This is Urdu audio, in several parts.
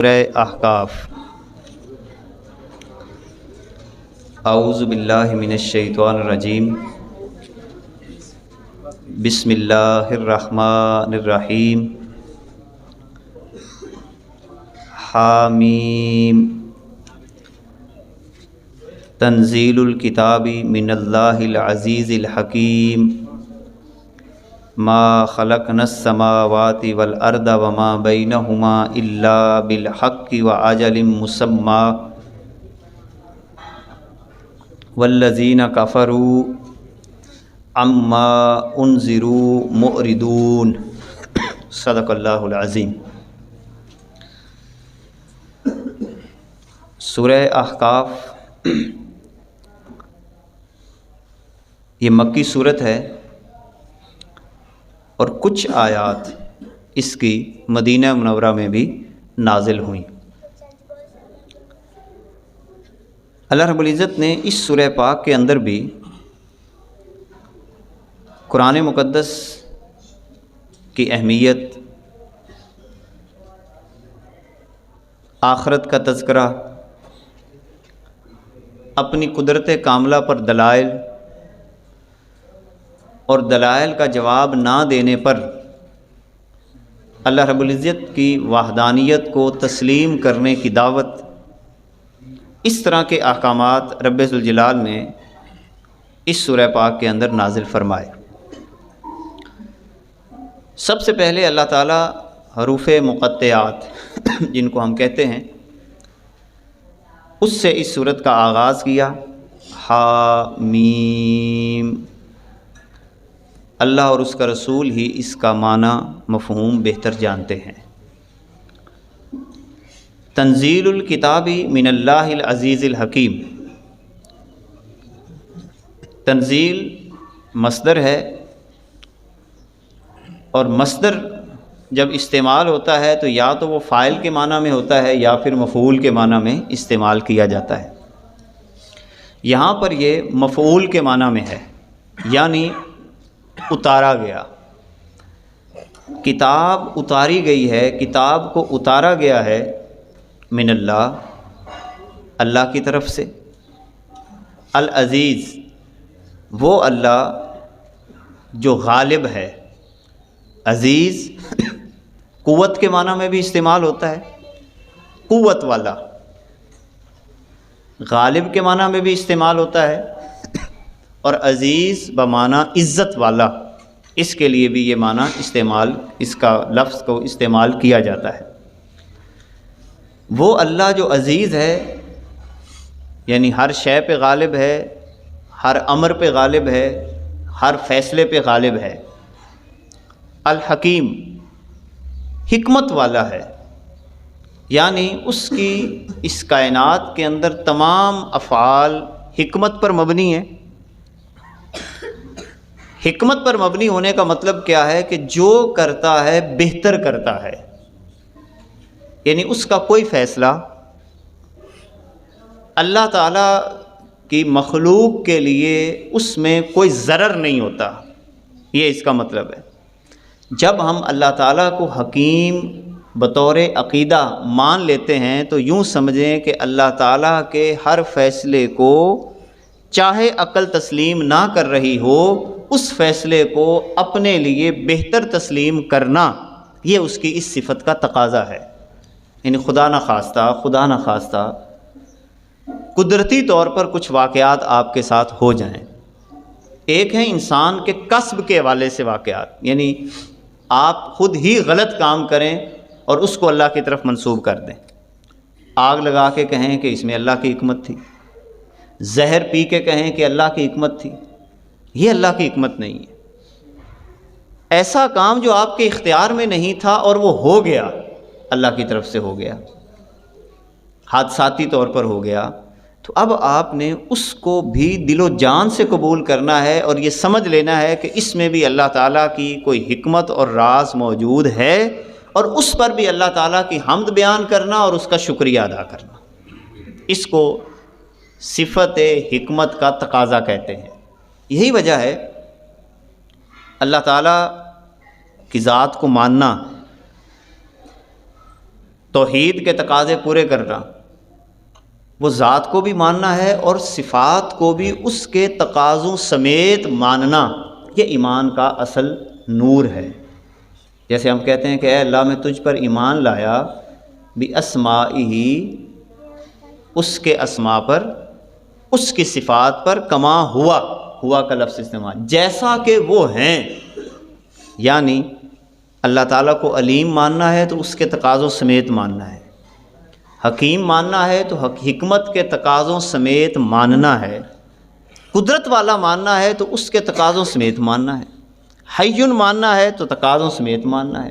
سورہ احقاف۔ اعوذ باللہ من الشیطان الرجیم، بسم اللہ الرحمن الرحیم۔ حامیم، تنزیل الکتاب من اللہ العزیز الحکیم۔ ما خلقنا السماوات والارض وما بینہما الا بالحق واجل مسمی والذین کفروا عما انذروا معرضون۔ صدق اللہ العظیم۔ سورہ احقاف یہ مکی سورت ہے اور کچھ آیات اس کی مدینہ منورہ میں بھی نازل ہوئیں۔ اللہ رب العزت نے اس سورہ پاک کے اندر بھی قرآن مقدس کی اہمیت، آخرت کا تذکرہ، اپنی قدرت کاملہ پر دلائل اور دلائل کا جواب نہ دینے پر اللہ رب العزت کی وحدانیت کو تسلیم کرنے کی دعوت، اس طرح کے احکامات رب ذوالجلال نے اس سورہ پاک کے اندر نازل فرمائے۔ سب سے پہلے اللہ تعالیٰ حروف مقطعات جن کو ہم کہتے ہیں اس سے اس سورت کا آغاز کیا۔ حامیم، اللہ اور اس کا رسول ہی اس کا معنی مفہوم بہتر جانتے ہیں۔ تنزیل الکتاب من اللہ العزیز الحکیم۔ تنزیل مصدر ہے، اور مصدر جب استعمال ہوتا ہے تو یا تو وہ فاعل کے معنی میں ہوتا ہے یا پھر مفعول کے معنی میں استعمال کیا جاتا ہے۔ یہاں پر یہ مفعول کے معنی میں ہے، یعنی اتارا گیا، کتاب اتاری گئی ہے، کتاب کو اتارا گیا ہے من اللہ، اللہ کی طرف سے۔ العزیز، وہ اللہ جو غالب ہے۔ عزیز قوت کے معنی میں بھی استعمال ہوتا ہے، قوت والا۔ غالب کے معنی میں بھی استعمال ہوتا ہے، اور عزیز بمعنی عزت والا، اس کے لیے بھی یہ معنی استعمال، اس کا لفظ کو استعمال کیا جاتا ہے۔ وہ اللہ جو عزیز ہے، یعنی ہر شے پہ غالب ہے، ہر امر پہ غالب ہے، ہر فیصلے پہ غالب ہے۔ الحکیم، حکمت والا ہے، یعنی اس کی اس کائنات کے اندر تمام افعال حکمت پر مبنی ہیں۔ حکمت پر مبنی ہونے کا مطلب کیا ہے کہ جو کرتا ہے بہتر کرتا ہے، یعنی اس کا کوئی فیصلہ اللہ تعالیٰ کی مخلوق کے لیے اس میں کوئی ضرر نہیں ہوتا، یہ اس کا مطلب ہے۔ جب ہم اللہ تعالیٰ کو حکیم بطور عقیدہ مان لیتے ہیں تو یوں سمجھیں کہ اللہ تعالیٰ کے ہر فیصلے کو چاہے عقل تسلیم نہ کر رہی ہو، اس فیصلے کو اپنے لیے بہتر تسلیم کرنا، یہ اس کی اس صفت کا تقاضا ہے۔ یعنی خدا نخواستہ قدرتی طور پر کچھ واقعات آپ کے ساتھ ہو جائیں۔ ایک ہے انسان کے کسب کے حوالے سے واقعات، یعنی آپ خود ہی غلط کام کریں اور اس کو اللہ کی طرف منسوب کر دیں۔ آگ لگا کے کہیں کہ اس میں اللہ کی حکمت تھی، زہر پی کے کہیں کہ اللہ کی حکمت تھی، یہ اللہ کی حکمت نہیں ہے۔ ایسا کام جو آپ کے اختیار میں نہیں تھا اور وہ ہو گیا، اللہ کی طرف سے ہو گیا، حادثاتی طور پر ہو گیا، تو اب آپ نے اس کو بھی دل و جان سے قبول کرنا ہے اور یہ سمجھ لینا ہے کہ اس میں بھی اللہ تعالیٰ کی کوئی حکمت اور راز موجود ہے، اور اس پر بھی اللہ تعالیٰ کی حمد بیان کرنا اور اس کا شکریہ ادا کرنا۔ اس کو صفت حکمت کا تقاضا کہتے ہیں۔ یہی وجہ ہے اللہ تعالیٰ کی ذات کو ماننا، توحید کے تقاضے پورے کرنا، وہ ذات کو بھی ماننا ہے اور صفات کو بھی اس کے تقاضوں سمیت ماننا، یہ ایمان کا اصل نور ہے۔ جیسے ہم کہتے ہیں کہ اے اللہ میں تجھ پر ایمان لایا بِأَسْمَائِهِ، اس کے اسماء پر، اس کی صفات پر، کما ہوا کا لفظ استعمال، جیسا کہ وہ ہیں، یعنی اللہ تعالیٰ کو علیم ماننا ہے تو اس کے تقاضوں سمیت ماننا ہے، حکیم ماننا ہے تو حکمت کے تقاضوں سمیت ماننا ہے، قدرت والا ماننا ہے تو اس کے تقاضوں سمیت ماننا ہے، حی ماننا ہے تو تقاضوں سمیت ماننا ہے۔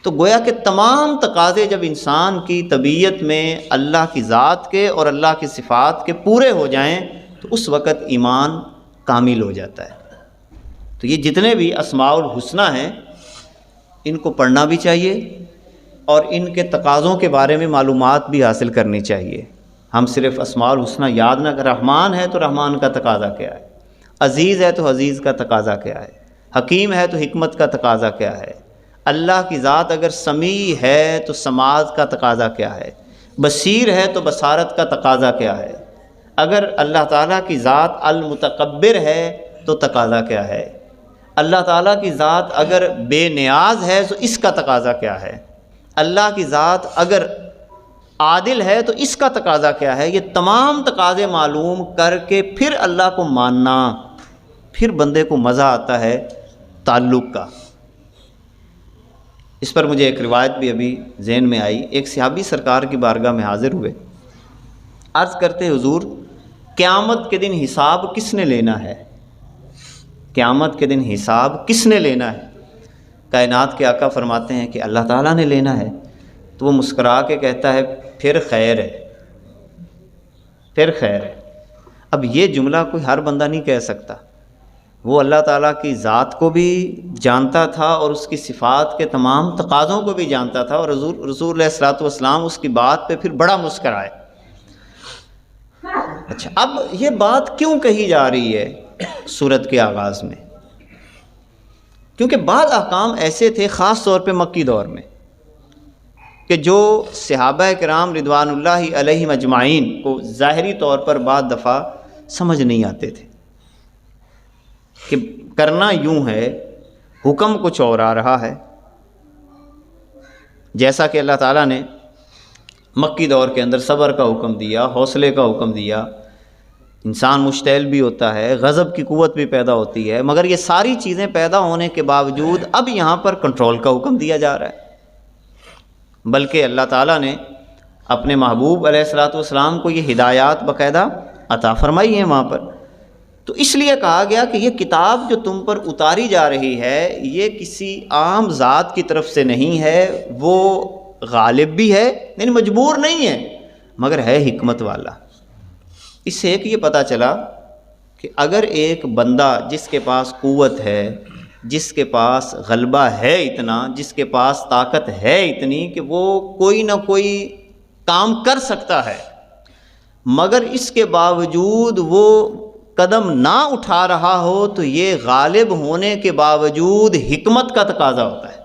تو گویا کہ تمام تقاضے جب انسان کی طبیعت میں اللہ کی ذات کے اور اللہ کی صفات کے پورے ہو جائیں تو اس وقت ایمان کامل ہو جاتا ہے۔ تو یہ جتنے بھی اسماء الحسنی ہیں ان کو پڑھنا بھی چاہیے اور ان کے تقاضوں کے بارے میں معلومات بھی حاصل کرنی چاہیے۔ ہم صرف اسماء الحسنی یاد نہ کر، رحمان ہے تو رحمان کا تقاضا کیا ہے، عزیز ہے تو عزیز کا تقاضا کیا ہے، حکیم ہے تو حکمت کا تقاضا کیا ہے، اللہ کی ذات اگر سمیع ہے تو سماعت کا تقاضا کیا ہے، بصیر ہے تو بصارت کا تقاضا کیا ہے، اگر اللہ تعالیٰ کی ذات المتکبر ہے تو تقاضا کیا ہے، اللہ تعالیٰ کی ذات اگر بے نیاز ہے تو اس کا تقاضا کیا ہے، اللہ کی ذات اگر عادل ہے تو اس کا تقاضا کیا ہے۔ یہ تمام تقاضے معلوم کر کے پھر اللہ کو ماننا، پھر بندے کو مزہ آتا ہے تعلق کا۔ اس پر مجھے ایک روایت بھی ابھی ذہن میں آئی۔ ایک صحابی سرکار کی بارگاہ میں حاضر ہوئے، عرض کرتے حضور قیامت کے دن حساب کس نے لینا ہے، قیامت کے دن حساب کس نے لینا ہے؟ کائنات کے آقا فرماتے ہیں کہ اللہ تعالیٰ نے لینا ہے۔ تو وہ مسکرا کے کہتا ہے پھر خیر ہے، پھر خیر ہے۔ اب یہ جملہ کوئی ہر بندہ نہیں کہہ سکتا۔ وہ اللہ تعالیٰ کی ذات کو بھی جانتا تھا اور اس کی صفات کے تمام تقاضوں کو بھی جانتا تھا، اور رسول علیہ الصلوۃ والسلام اس کی بات پہ پھر بڑا مسکرائے۔ اچھا، اب یہ بات کیوں کہی جا رہی ہے سورت کے آغاز میں؟ کیونکہ بعض احکام ایسے تھے خاص طور پہ مکی دور میں کہ جو صحابہ کرام رضوان اللہ علیہم اجمعین کو ظاہری طور پر بعض دفعہ سمجھ نہیں آتے تھے کہ کرنا یوں ہے، حکم کچھ اور آ رہا ہے۔ جیسا کہ اللہ تعالیٰ نے مکی دور کے اندر صبر کا حکم دیا، حوصلے کا حکم دیا، انسان مشتعل بھی ہوتا ہے، غضب کی قوت بھی پیدا ہوتی ہے، مگر یہ ساری چیزیں پیدا ہونے کے باوجود اب یہاں پر کنٹرول کا حکم دیا جا رہا ہے۔ بلکہ اللہ تعالیٰ نے اپنے محبوب علیہ الصلوۃ والسلام کو یہ ہدایات باقاعدہ عطا فرمائی ہیں وہاں پر۔ تو اس لیے کہا گیا کہ یہ کتاب جو تم پر اتاری جا رہی ہے یہ کسی عام ذات کی طرف سے نہیں ہے، وہ غالب بھی ہے، یعنی مجبور نہیں ہے، مگر ہے حکمت والا۔ اس سے ایک یہ پتہ چلا کہ اگر ایک بندہ جس کے پاس قوت ہے، جس کے پاس غلبہ ہے اتنا، جس کے پاس طاقت ہے اتنی کہ وہ کوئی نہ کوئی کام کر سکتا ہے، مگر اس کے باوجود وہ قدم نہ اٹھا رہا ہو، تو یہ غالب ہونے کے باوجود حکمت کا تقاضا ہوتا ہے،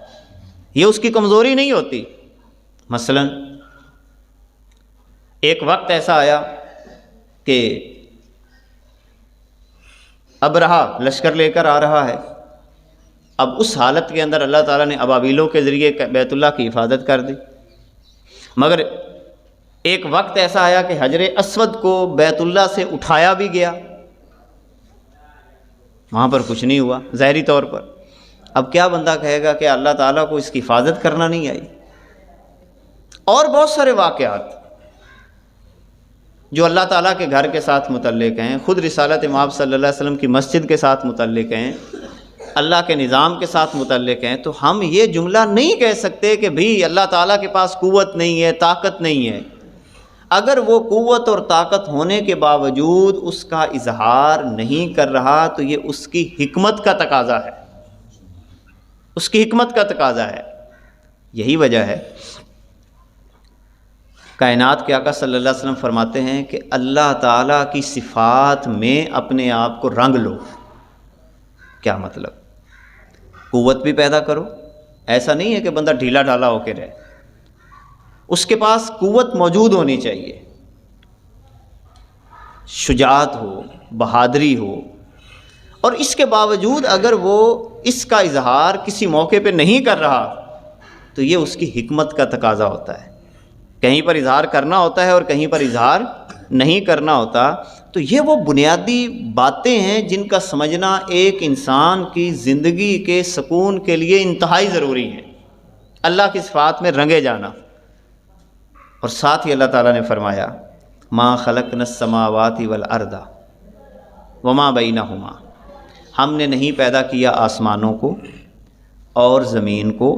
یہ اس کی کمزوری نہیں ہوتی۔ مثلا ایک وقت ایسا آیا کہ ابرہہ لشکر لے کر آ رہا ہے، اب اس حالت کے اندر اللہ تعالیٰ نے ابابیلوں کے ذریعے بیت اللہ کی حفاظت کر دی، مگر ایک وقت ایسا آیا کہ حجر اسود کو بیت اللہ سے اٹھایا بھی گیا، وہاں پر کچھ نہیں ہوا ظاہری طور پر۔ اب کیا بندہ کہے گا کہ اللہ تعالیٰ کو اس کی حفاظت کرنا نہیں آئی؟ اور بہت سارے واقعات جو اللہ تعالیٰ کے گھر کے ساتھ متعلق ہیں، خود رسالت مآب صلی اللہ علیہ وسلم کی مسجد کے ساتھ متعلق ہیں، اللہ کے نظام کے ساتھ متعلق ہیں۔ تو ہم یہ جملہ نہیں کہہ سکتے کہ بھئی اللہ تعالیٰ کے پاس قوت نہیں ہے، طاقت نہیں ہے۔ اگر وہ قوت اور طاقت ہونے کے باوجود اس کا اظہار نہیں کر رہا تو یہ اس کی حکمت کا تقاضا ہے، اس کی حکمت کا تقاضا ہے۔ یہی وجہ ہے کائنات کے آقا صلی اللہ علیہ وسلم فرماتے ہیں کہ اللہ تعالیٰ کی صفات میں اپنے آپ کو رنگ لو۔ کیا مطلب؟ قوت بھی پیدا کرو، ایسا نہیں ہے کہ بندہ ڈھیلا ڈھالا ہو کے رہے، اس کے پاس قوت موجود ہونی چاہیے، شجاعت ہو، بہادری ہو، اور اس کے باوجود اگر وہ اس کا اظہار کسی موقع پہ نہیں کر رہا تو یہ اس کی حکمت کا تقاضا ہوتا ہے، کہیں پر اظہار کرنا ہوتا ہے اور کہیں پر اظہار نہیں کرنا ہوتا۔ تو یہ وہ بنیادی باتیں ہیں جن کا سمجھنا ایک انسان کی زندگی کے سکون کے لیے انتہائی ضروری ہے، اللہ کی صفات میں رنگے جانا۔ اور ساتھ ہی اللہ تعالیٰ نے فرمایا ما خلقنا السماوات والارض وما بینہما، ہم نے نہیں پیدا کیا آسمانوں کو اور زمین کو،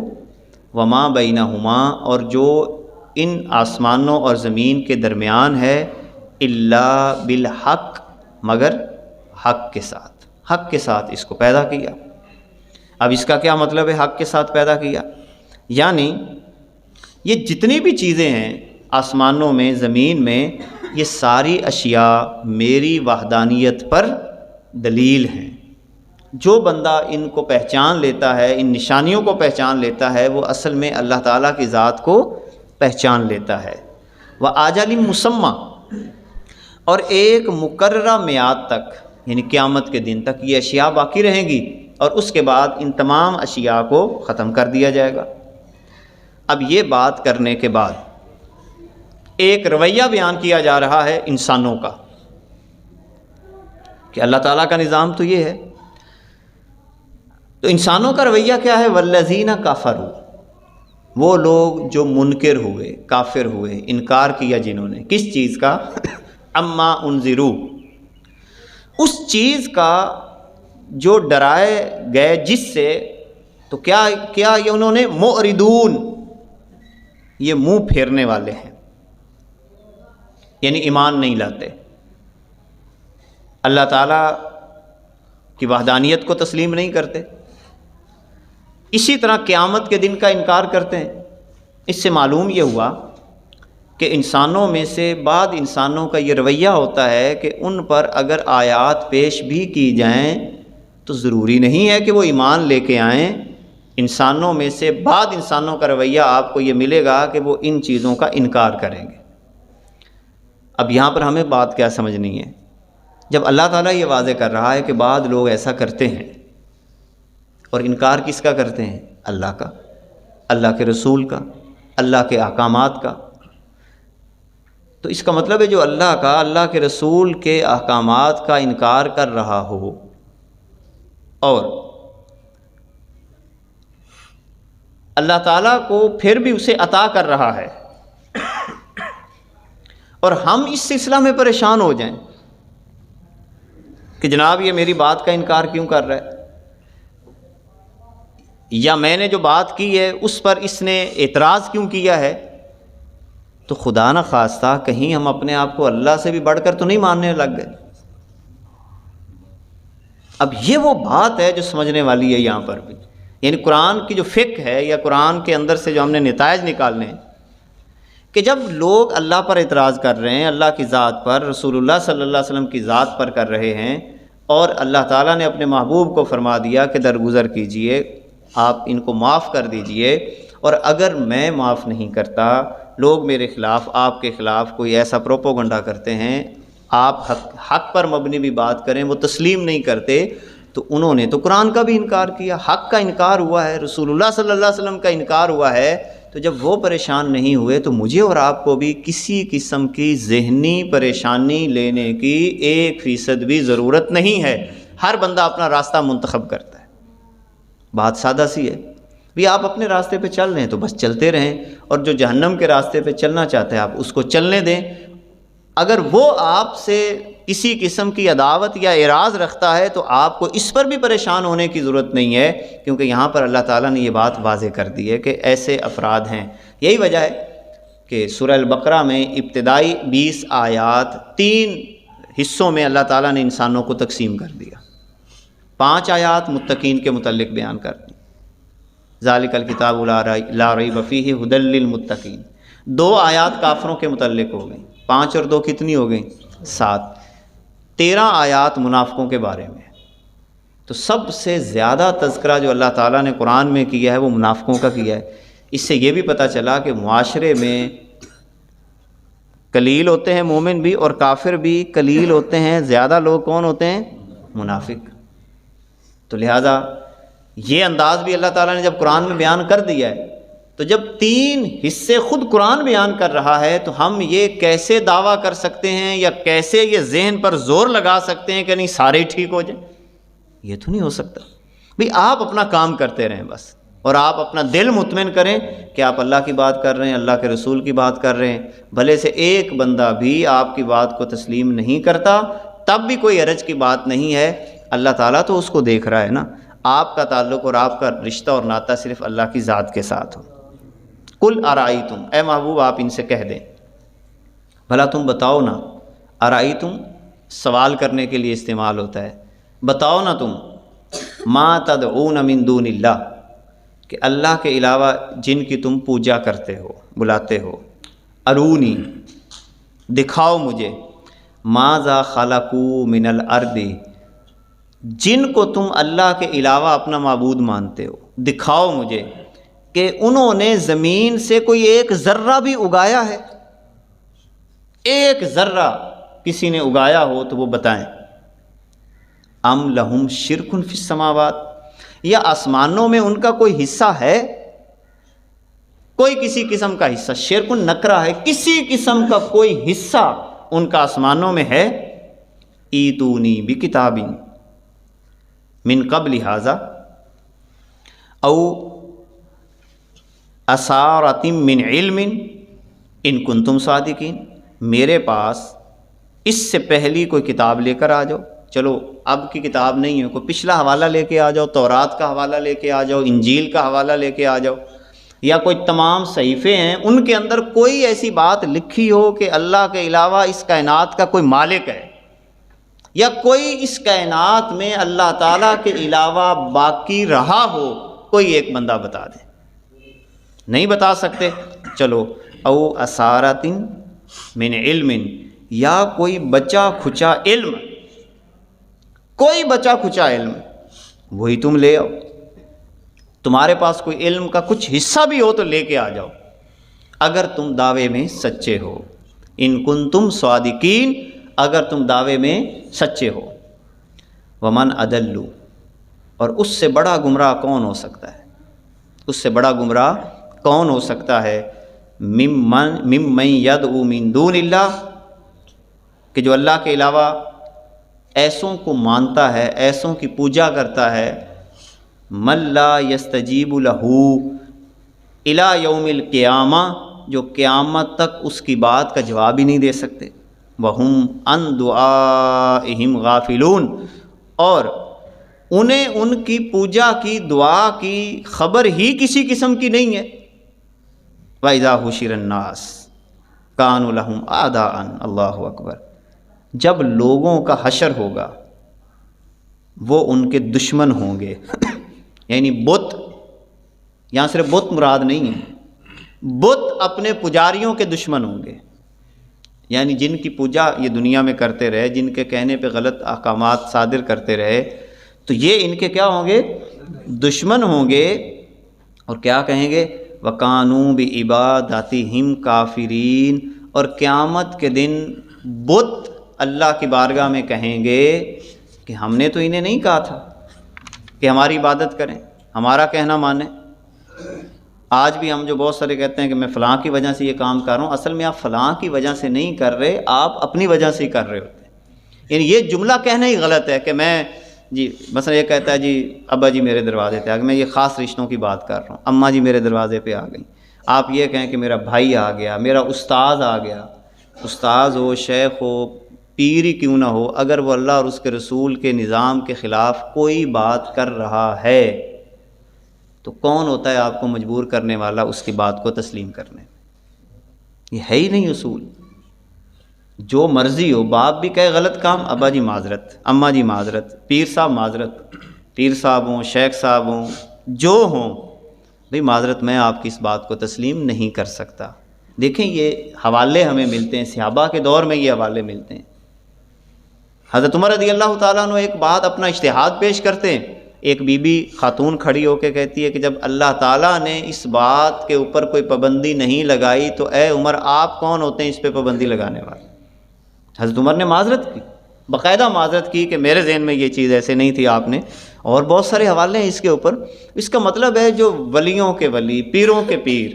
وما بینہما، اور جو ان آسمانوں اور زمین کے درمیان ہے، الا بالحق، مگر حق کے ساتھ، حق کے ساتھ اس کو پیدا کیا۔ اب اس کا کیا مطلب ہے حق کے ساتھ پیدا کیا؟ یعنی یہ جتنی بھی چیزیں ہیں آسمانوں میں، زمین میں، یہ ساری اشیاء میری وحدانیت پر دلیل ہیں۔ جو بندہ ان کو پہچان لیتا ہے، ان نشانیوں کو پہچان لیتا ہے، وہ اصل میں اللہ تعالیٰ کی ذات کو پہچان لیتا ہے۔ وَآجَلٍ مُّسَمًّى، اور ایک مقررہ میعاد تک، یعنی قیامت کے دن تک یہ اشیاء باقی رہیں گی، اور اس کے بعد ان تمام اشیاء کو ختم کر دیا جائے گا۔ اب یہ بات کرنے کے بعد ایک رویہ بیان کیا جا رہا ہے انسانوں کا، کہ اللہ تعالیٰ کا نظام تو یہ ہے، تو انسانوں کا رویہ کیا ہے؟ والذین کفروا، وہ لوگ جو منکر ہوئے، کافر ہوئے، انکار کیا جنہوں نے، کس چیز کا؟ اما انذروا، اس چیز کا جو ڈرائے گئے جس سے، تو کیا یہ انہوں نے معرضون، یہ منہ پھیرنے والے ہیں، یعنی ایمان نہیں لاتے، اللہ تعالیٰ کی وحدانیت کو تسلیم نہیں کرتے، اسی طرح قیامت کے دن کا انکار کرتے ہیں۔ اس سے معلوم یہ ہوا کہ انسانوں میں سے بعض انسانوں کا یہ رویہ ہوتا ہے کہ ان پر اگر آیات پیش بھی کی جائیں تو ضروری نہیں ہے کہ وہ ایمان لے کے آئیں۔ انسانوں میں سے بعض انسانوں کا رویہ آپ کو یہ ملے گا کہ وہ ان چیزوں کا انکار کریں گے۔ اب یہاں پر ہمیں بات کیا سمجھنی ہے؟ جب اللہ تعالیٰ یہ واضح کر رہا ہے کہ بعض لوگ ایسا کرتے ہیں، اور انکار کس کا کرتے ہیں؟ اللہ کا، اللہ کے رسول کا، اللہ کے احکامات کا، تو اس کا مطلب ہے جو اللہ کا، اللہ کے رسول کے احکامات کا انکار کر رہا ہو اور اللہ تعالیٰ کو پھر بھی اسے عطا کر رہا ہے، اور ہم اس سلسلہ میں پریشان ہو جائیں کہ جناب یہ میری بات کا انکار کیوں کر رہا ہے، یا میں نے جو بات کی ہے اس پر اس نے اعتراض کیوں کیا ہے، تو خدا نہ خواستہ کہیں ہم اپنے آپ کو اللہ سے بھی بڑھ کر تو نہیں ماننے لگ گئے۔ اب یہ وہ بات ہے جو سمجھنے والی ہے یہاں پر بھی، یعنی قرآن کی جو فقہ ہے یا قرآن کے اندر سے جو ہم نے نتائج نکالنے ہیں، کہ جب لوگ اللہ پر اعتراض کر رہے ہیں، اللہ کی ذات پر، رسول اللہ صلی اللہ علیہ وسلم کی ذات پر کر رہے ہیں، اور اللہ تعالیٰ نے اپنے محبوب کو فرما دیا کہ درگزر کیجئے، آپ ان کو معاف کر دیجئے، اور اگر میں معاف نہیں کرتا، لوگ میرے خلاف، آپ کے خلاف کوئی ایسا پروپوگنڈا کرتے ہیں، آپ حق پر مبنی بھی بات کریں وہ تسلیم نہیں کرتے، تو انہوں نے تو قرآن کا بھی انکار کیا، حق کا انکار ہوا ہے، رسول اللہ صلی اللہ علیہ وسلم کا انکار ہوا ہے۔ تو جب وہ پریشان نہیں ہوئے تو مجھے اور آپ کو بھی کسی قسم کی ذہنی پریشانی لینے کی 1% بھی ضرورت نہیں ہے۔ ہر بندہ اپنا راستہ منتخب کرتا ہے، بات سادہ سی ہے، بھی آپ اپنے راستے پہ چل رہے ہیں تو بس چلتے رہیں، اور جو جہنم کے راستے پہ چلنا چاہتے ہیں آپ اس کو چلنے دیں۔ اگر وہ آپ سے کسی قسم کی عداوت یا اعراض رکھتا ہے تو آپ کو اس پر بھی پریشان ہونے کی ضرورت نہیں ہے، کیونکہ یہاں پر اللہ تعالیٰ نے یہ بات واضح کر دی ہے کہ ایسے افراد ہیں۔ یہی وجہ ہے کہ سورہ البقرہ میں ابتدائی 20 آیات 3 حصوں میں اللہ تعالیٰ نے انسانوں کو تقسیم کر دیا۔ 5 آیات متقین کے متعلق بیان کر دی، ذالک الکتاب لا ریب فیہ ھدی للمتقین۔ 2 آیات کافروں کے متعلق ہو گئیں، 5 اور 2 کتنی ہو گئیں؟ 7۔ 13 آیات منافقوں کے بارے میں۔ تو سب سے زیادہ تذکرہ جو اللہ تعالیٰ نے قرآن میں کیا ہے وہ منافقوں کا کیا ہے۔ اس سے یہ بھی پتہ چلا کہ معاشرے میں قلیل ہوتے ہیں مومن بھی اور کافر بھی قلیل ہوتے ہیں، زیادہ لوگ کون ہوتے ہیں؟ منافق۔ تو لہٰذا یہ انداز بھی اللہ تعالیٰ نے جب قرآن میں بیان کر دیا ہے، تو جب 3 حصے خود قرآن بیان کر رہا ہے تو ہم یہ کیسے دعویٰ کر سکتے ہیں یا کیسے یہ ذہن پر زور لگا سکتے ہیں کہ نہیں سارے ٹھیک ہو جائیں؟ یہ تو نہیں ہو سکتا۔ بھئی آپ اپنا کام کرتے رہیں بس، اور آپ اپنا دل مطمئن کریں کہ آپ اللہ کی بات کر رہے ہیں، اللہ کے رسول کی بات کر رہے ہیں۔ بھلے سے ایک بندہ بھی آپ کی بات کو تسلیم نہیں کرتا، تب بھی کوئی حرج کی بات نہیں ہے، اللہ تعالیٰ تو اس کو دیکھ رہا ہے نا۔ آپ کا تعلق اور آپ کا رشتہ اور ناطہ صرف اللہ کی ذات کے ساتھ ہو۔ قل ارائیتم، اے محبوب آپ ان سے کہہ دیں، بھلا تم بتاؤ نا۔ ارائیتم سوال کرنے کے لیے استعمال ہوتا ہے، بتاؤ نا تم، ما تدعون من دون اللہ، کہ اللہ کے علاوہ جن کی تم پوجا کرتے ہو، بلاتے ہو، ارونی دکھاؤ مجھے، ماذا خلقوا من الارض، جن کو تم اللہ کے علاوہ اپنا معبود مانتے ہو، دکھاؤ مجھے کہ انہوں نے زمین سے کوئی ایک ذرہ بھی اگایا ہے، ایک ذرہ کسی نے اگایا ہو تو وہ بتائیں۔ ام لہم شرک فی السماوات، یا آسمانوں میں ان کا کوئی حصہ ہے، کوئی کسی قسم کا حصہ، شرک نکرہ ہے، کسی قسم کا کوئی حصہ ان کا آسمانوں میں ہے؟ ایتونی بکتاب من قبل ھذا او اثارۃ من علم ان کنتم صادقین، میرے پاس اس سے پہلی کوئی کتاب لے کر آ جاؤ، چلو اب کی کتاب نہیں ہے، کوئی پچھلا حوالہ لے کے آ جاؤ، تورات کا حوالہ لے کے آ جاؤ، انجیل کا حوالہ لے کے آ جاؤ، یا کوئی تمام صحیفے ہیں ان کے اندر کوئی ایسی بات لکھی ہو کہ اللہ کے علاوہ اس کائنات کا کوئی مالک ہے، یا کوئی اس کائنات میں اللہ تعالیٰ کے علاوہ باقی رہا ہو، کوئی ایک بندہ بتا دے۔ نہیں بتا سکتے، چلو او اثارۃ من علم، یا کوئی بچا کھچا علم، کوئی بچا کھچا علم وہی تم لے آؤ، تمہارے پاس کوئی علم کا کچھ حصہ بھی ہو تو لے کے آ جاؤ، اگر تم دعوے میں سچے ہو، ان کنتم صادقین، اگر تم دعوے میں سچے ہو۔ ومن اضل، اور اس سے بڑا گمراہ کون ہو سکتا ہے، اس سے بڑا گمراہ کون ہو سکتا ہے، ممن یدعو من دون اللہ، کہ جو اللہ کے علاوہ ایسوں کو مانتا ہے، ایسوں کی پوجا کرتا ہے، من لا یستجیب لہ الی یوم القیامہ، جو قیامت تک اس کی بات کا جواب ہی نہیں دے سکتے، وہم عن دعائہم غافلون، اور انہیں ان کی پوجا کی دعا کی خبر ہی کسی قسم کی نہیں ہے۔ وَإِذَا حُشِرَ النَّاسُ كَانُوا لَهُمْ أَعْدَاءً، اللہ اکبر، جب لوگوں کا حشر ہوگا وہ ان کے دشمن ہوں گے، یعنی بت، یہاں صرف بت مراد نہیں ہے، بت اپنے پجاریوں کے دشمن ہوں گے، یعنی جن کی پوجا یہ دنیا میں کرتے رہے، جن کے کہنے پہ غلط احکامات صادر کرتے رہے، تو یہ ان کے کیا ہوں گے؟ دشمن ہوں گے، اور کیا کہیں گے؟ وَقَانُوا بِعِبَادَتِهِمْ كَافِرِينَ، اور قیامت کے دن بت اللہ کی بارگاہ میں کہیں گے کہ ہم نے تو انہیں نہیں کہا تھا کہ ہماری عبادت کریں، ہمارا کہنا مانیں۔ آج بھی ہم جو بہت سارے کہتے ہیں کہ میں فلاں کی وجہ سے یہ کام کر رہا ہوں، اصل میں آپ فلاں کی وجہ سے نہیں کر رہے، آپ اپنی وجہ سے ہی کر رہے ہوتے ہیں۔ یعنی یہ جملہ کہنا ہی غلط ہے کہ میں جی مثلا یہ کہتا ہے جی ابا جی میرے دروازے پہ آ گئے، میں یہ خاص رشتوں کی بات کر رہا ہوں، اماں جی میرے دروازے پہ آ گئیں، آپ یہ کہیں کہ میرا بھائی آ گیا، میرا استاد آ گیا، استاد ہو، شیخ ہو، پیر ہی کیوں نہ ہو، اگر وہ اللہ اور اس کے رسول کے نظام کے خلاف کوئی بات کر رہا ہے تو کون ہوتا ہے آپ کو مجبور کرنے والا اس کی بات کو تسلیم کرنے؟ یہ ہے ہی نہیں اصول۔ جو مرضی ہو، باپ بھی کہے غلط کام، ابا جی معذرت، اماں جی معذرت، پیر صاحب معذرت، پیر صاحب ہوں، شیخ صاحب ہوں، جو ہوں، بھئی معذرت، میں آپ کی اس بات کو تسلیم نہیں کر سکتا۔ دیکھیں یہ حوالے ہمیں ملتے ہیں، صحابہ کے دور میں یہ حوالے ملتے ہیں۔ حضرت عمر رضی اللہ تعالیٰ عنہ ایک بات اپنا اجتہاد پیش کرتے ہیں، ایک بی بی خاتون کھڑی ہو کے کہتی ہے کہ جب اللہ تعالیٰ نے اس بات کے اوپر کوئی پابندی نہیں لگائی تو اے عمر آپ کون ہوتے ہیں اس پہ پابندی لگانے والے؟ حضرت عمر نے معذرت کی، باقاعدہ معذرت کی کہ میرے ذہن میں یہ چیز ایسے نہیں تھی آپ نے، اور بہت سارے حوالے ہیں اس کے اوپر۔ اس کا مطلب ہے جو ولیوں کے ولی، پیروں کے پیر،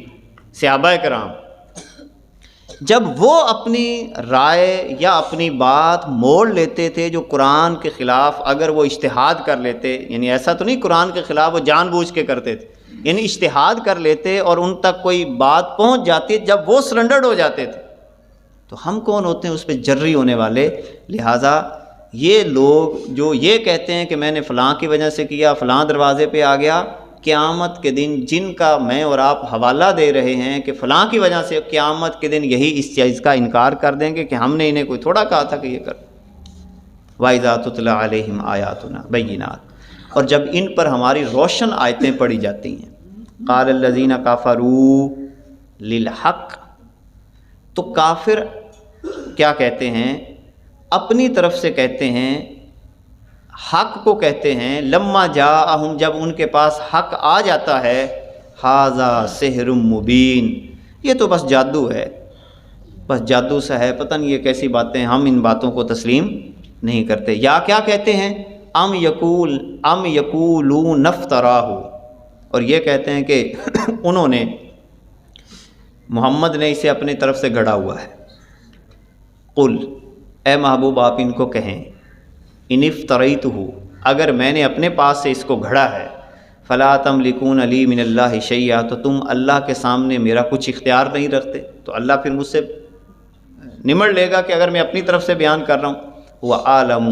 صحابہ کرام، جب وہ اپنی رائے یا اپنی بات موڑ لیتے تھے جو قرآن کے خلاف، اگر وہ اجتہاد کر لیتے، یعنی ایسا تو نہیں قرآن کے خلاف وہ جان بوجھ کے کرتے تھے، یعنی اجتہاد کر لیتے اور ان تک کوئی بات پہنچ جاتی، جب وہ سرنڈرڈ ہو جاتے تھے تو ہم کون ہوتے ہیں اس پہ جری ہونے والے؟ لہٰذا یہ لوگ جو یہ کہتے ہیں کہ میں نے فلاں کی وجہ سے کیا، فلاں دروازے پہ آ گیا، قیامت کے دن جن کا میں اور آپ حوالہ دے رہے ہیں کہ فلاں کی وجہ سے، قیامت کے دن یہی اس چیز کا انکار کر دیں گے کہ ہم نے انہیں کوئی تھوڑا کہا تھا کہ یہ کر۔ وَإِذَا تُتْلَىٰ عَلَيْهِمْ آيَاتُنَا بَيِّنَاتٍ، اور جب ان پر ہماری روشن آیتیں پڑھی جاتی ہیں، قَالَ الَّذِينَ كَفَرُوا لِلْحَقِّ، تو کافر کیا کہتے ہیں؟ اپنی طرف سے کہتے ہیں، حق کو کہتے ہیں، لما جاءہم، جب ان کے پاس حق آ جاتا ہے، ھذا سحر مبین، یہ تو بس جادو ہے، بس جادو سا ہے، پتہ نہیں یہ کیسی باتیں، ہم ان باتوں کو تسلیم نہیں کرتے۔ یا کیا کہتے ہیں؟ ام یقولون افتراہ، اور یہ کہتے ہیں کہ انہوں نے، محمد نے اسے اپنی طرف سے گھڑا ہوا ہے۔ قل، اے محبوب آپ ان کو کہیں، ان افتریتہ، اگر میں نے اپنے پاس سے اس کو گھڑا ہے، فلا تملکون لی من اللہ شیئا، تو تم اللہ کے سامنے میرا کچھ اختیار نہیں رکھتے، تو اللہ پھر مجھ سے نمڑ لے گا کہ اگر میں اپنی طرف سے بیان کر رہا ہوں۔ وَأَعْلَمُ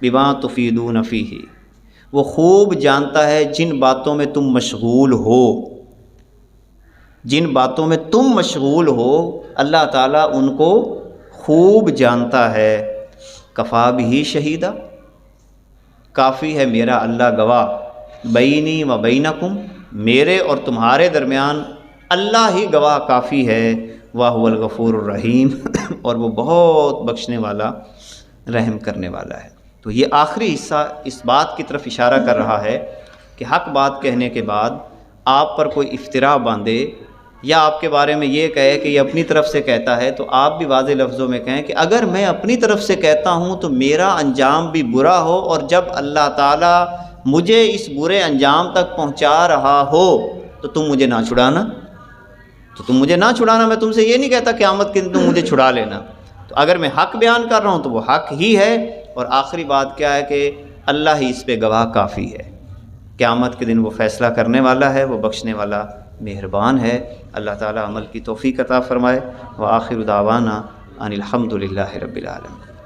بِمَا تُفِيدُونَ فِيهِ، وہ خوب جانتا ہے جن باتوں میں تم مشغول ہو، جن باتوں میں تم مشغول ہو اللہ تعالیٰ ان کو خوب جانتا ہے۔ کفا بھی شہیدہ، کافی ہے میرا اللہ گواہ، بینی و بینکم، میرے اور تمہارے درمیان اللہ ہی گواہ کافی ہے، وَهُوَ الْغَفُورُ الرَّحِيمُ، اور وہ بہت بخشنے والا، رحم کرنے والا ہے۔ تو یہ آخری حصہ اس بات کی طرف اشارہ کر رہا ہے کہ حق بات کہنے کے بعد آپ پر کوئی افتراء باندھے یا آپ کے بارے میں یہ کہے کہ یہ اپنی طرف سے کہتا ہے، تو آپ بھی واضح لفظوں میں کہیں کہ اگر میں اپنی طرف سے کہتا ہوں تو میرا انجام بھی برا ہو، اور جب اللہ تعالیٰ مجھے اس برے انجام تک پہنچا رہا ہو تو تم مجھے نہ چھڑانا، میں تم سے یہ نہیں کہتا قیامت کے دن تم مجھے چھڑا لینا۔ تو اگر میں حق بیان کر رہا ہوں تو وہ حق ہی ہے، اور آخری بات کیا ہے کہ اللہ ہی اس پہ گواہ کافی ہے، قیامت کے دن وہ فیصلہ کرنے والا ہے، وہ بخشنے والا مہربان ہے۔ اللہ تعالیٰ عمل کی توفیق عطا فرمائے۔ وآخر دعوانا ان الحمد للہ رب العالمین۔